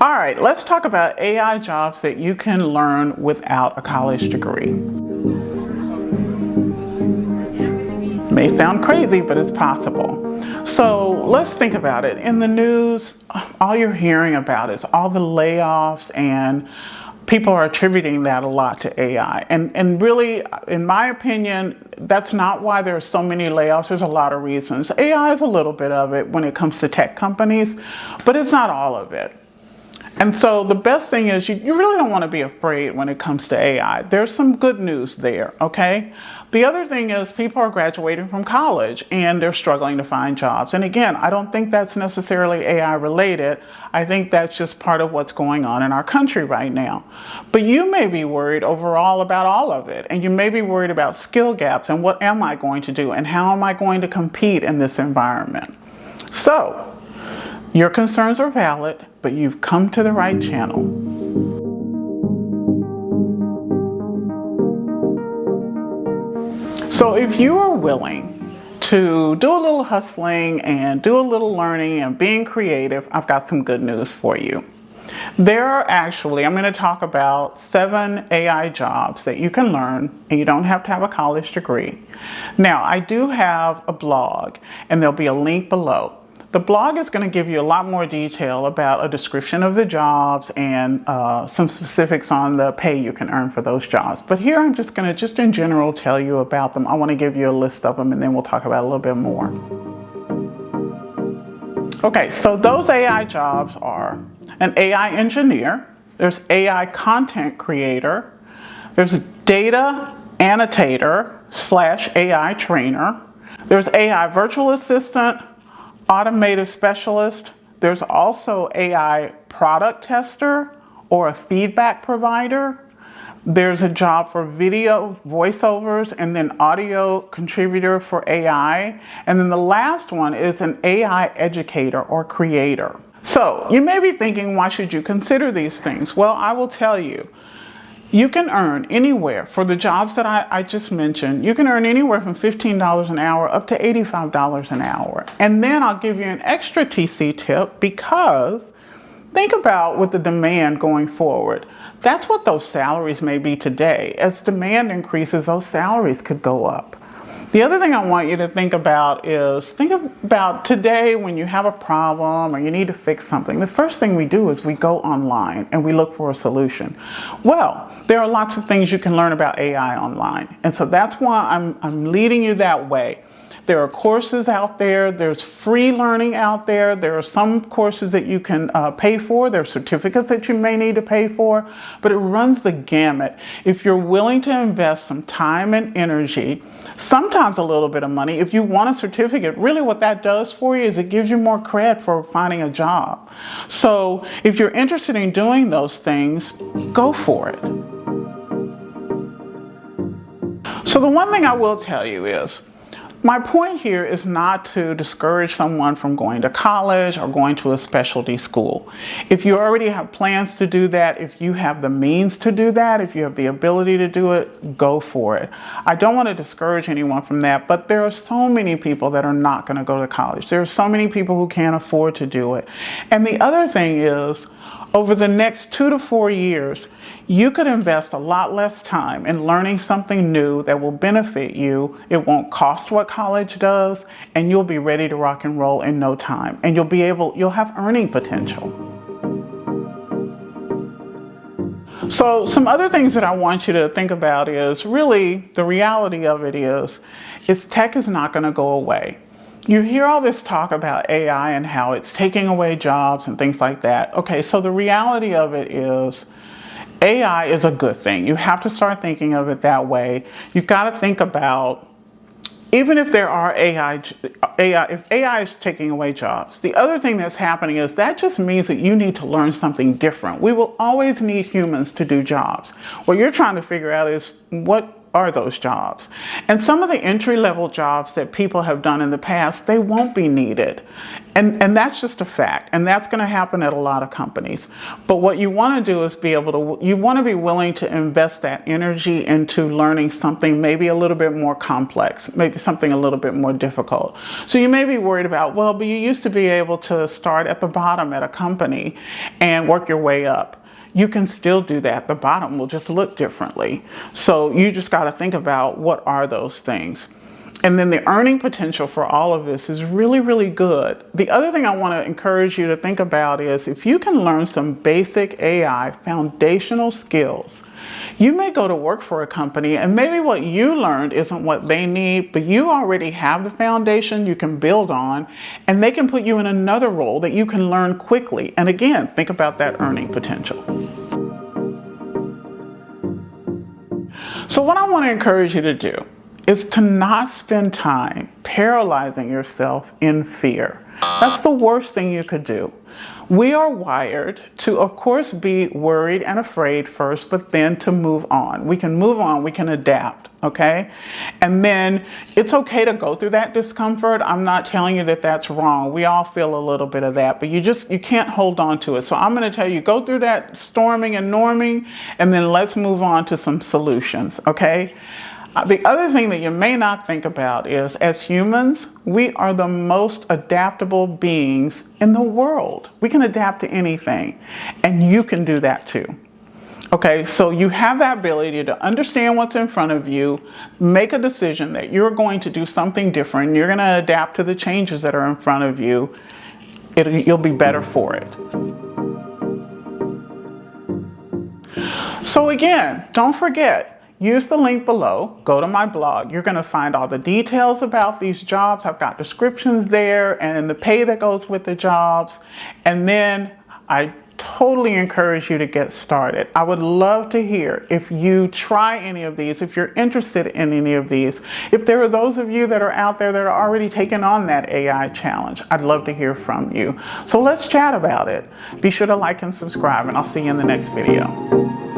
All right, let's talk about AI jobs that you can learn without a college degree. May sound crazy, but it's possible. So let's think about it. In the news, all you're hearing about is all the layoffs, and people are attributing that a lot to AI. And really, in my opinion, that's not why there are so many layoffs. There's a lot of reasons. AI is a little bit of it when it comes to tech companies, but it's not all of it. And so the best thing is you really don't want to be afraid when it comes to AI. There's some good news there, okay? The other thing is people are graduating from college and they're struggling to find jobs. And again, I don't think that's necessarily AI related. I think that's just part of what's going on in our country right now. But you may be worried overall about all of it. And you may be worried about skill gaps and what am I going to do and how am I going to compete in this environment? So, your concerns are valid, but you've come to the right channel. So if you are willing to do a little hustling and do a little learning and being creative, I've got some good news for you. There are actually, I'm going to talk about 7 AI jobs that you can learn, and you don't have to have a college degree. Now, I do have a blog, and there'll be a link below. The blog is going to give you a lot more detail about a description of the jobs and some specifics on the pay you can earn for those jobs. But here I'm just going to, just in general, tell you about them. I want to give you a list of them and then we'll talk about it a little bit more. Okay, so those AI jobs are an AI engineer, there's AI content creator, there's a data annotator / AI trainer, there's AI virtual assistant, automotive specialist. There's also AI product tester or a feedback provider. There's a job for video voiceovers and then audio contributor for AI. And then the last one is an AI educator or creator. So you may be thinking, why should you consider these things? Well, I will tell you. You can earn anywhere, for the jobs that I just mentioned, you can earn anywhere from $15 an hour up to $85 an hour. And then I'll give you an extra TC tip, because think about with the demand going forward. That's what those salaries may be today. As demand increases, those salaries could go up. The other thing I want you to think about is, think about today when you have a problem or you need to fix something. The first thing we do is we go online and we look for a solution. Well, there are lots of things you can learn about AI online. And so that's why I'm leading you that way. There are courses out there, there's free learning out there, there are some courses that you can pay for, there are certificates that you may need to pay for, but it runs the gamut. If you're willing to invest some time and energy, sometimes a little bit of money, if you want a certificate, really what that does for you is it gives you more cred for finding a job. So if you're interested in doing those things, go for it. So the one thing I will tell you is, my point here is not to discourage someone from going to college or going to a specialty school. If you already have plans to do that, if you have the means to do that, if you have the ability to do it, go for it. I don't want to discourage anyone from that, but there are so many people that are not going to go to college. There are so many people who can't afford to do it. And the other thing is, over the next 2 to 4 years, you could invest a lot less time in learning something new that will benefit you. It won't cost what college does, and you'll be ready to rock and roll in no time. And you'll have earning potential. So some other things that I want you to think about is, really, the reality of it is tech is not going to go away. You hear all this talk about AI and how it's taking away jobs and things like that. Okay, so the reality of it is AI is a good thing. You have to start thinking of it that way. You've got to think about, even if there are if AI is taking away jobs, the other thing that's happening is that just means that you need to learn something different. We will always need humans to do jobs. What you're trying to figure out is what are those jobs? And some of the entry-level jobs that people have done in the past, they won't be needed. And that's just a fact. And that's going to happen at a lot of companies. But what you want to do is you want to be willing to invest that energy into learning something maybe a little bit more complex, maybe something a little bit more difficult. So you may be worried about, well, but you used to be able to start at the bottom at a company and work your way up. You can still do that. The bottom will just look differently. So you just got to think about, what are those things? And then the earning potential for all of this is really, really good. The other thing I want to encourage you to think about is, if you can learn some basic AI foundational skills, you may go to work for a company and maybe what you learned isn't what they need, but you already have the foundation you can build on, and they can put you in another role that you can learn quickly. And again, think about that earning potential. So what I want to encourage you to do is to not spend time paralyzing yourself in fear. That's the worst thing you could do. We are wired to, of course, be worried and afraid first, but then to move on. We can move on, we can adapt, okay? And then it's okay to go through that discomfort. I'm not telling you that that's wrong. We all feel a little bit of that, but you can't hold on to it. So I'm going to tell you, go through that storming and norming, and then let's move on to some solutions, okay? The other thing that you may not think about is, as humans, we are the most adaptable beings in the world. We can adapt to anything, and you can do that too. Okay, so you have that ability to understand what's in front of you, make a decision that you're going to do something different, you're going to adapt to the changes that are in front of you. You'll be better for it. So again, don't forget, use the link below, go to my blog. You're going to find all the details about these jobs. I've got descriptions there and the pay that goes with the jobs. And then I totally encourage you to get started. I would love to hear if you try any of these, if you're interested in any of these. If there are those of you that are out there that are already taking on that AI challenge, I'd love to hear from you. So let's chat about it. Be sure to like and subscribe, and I'll see you in the next video.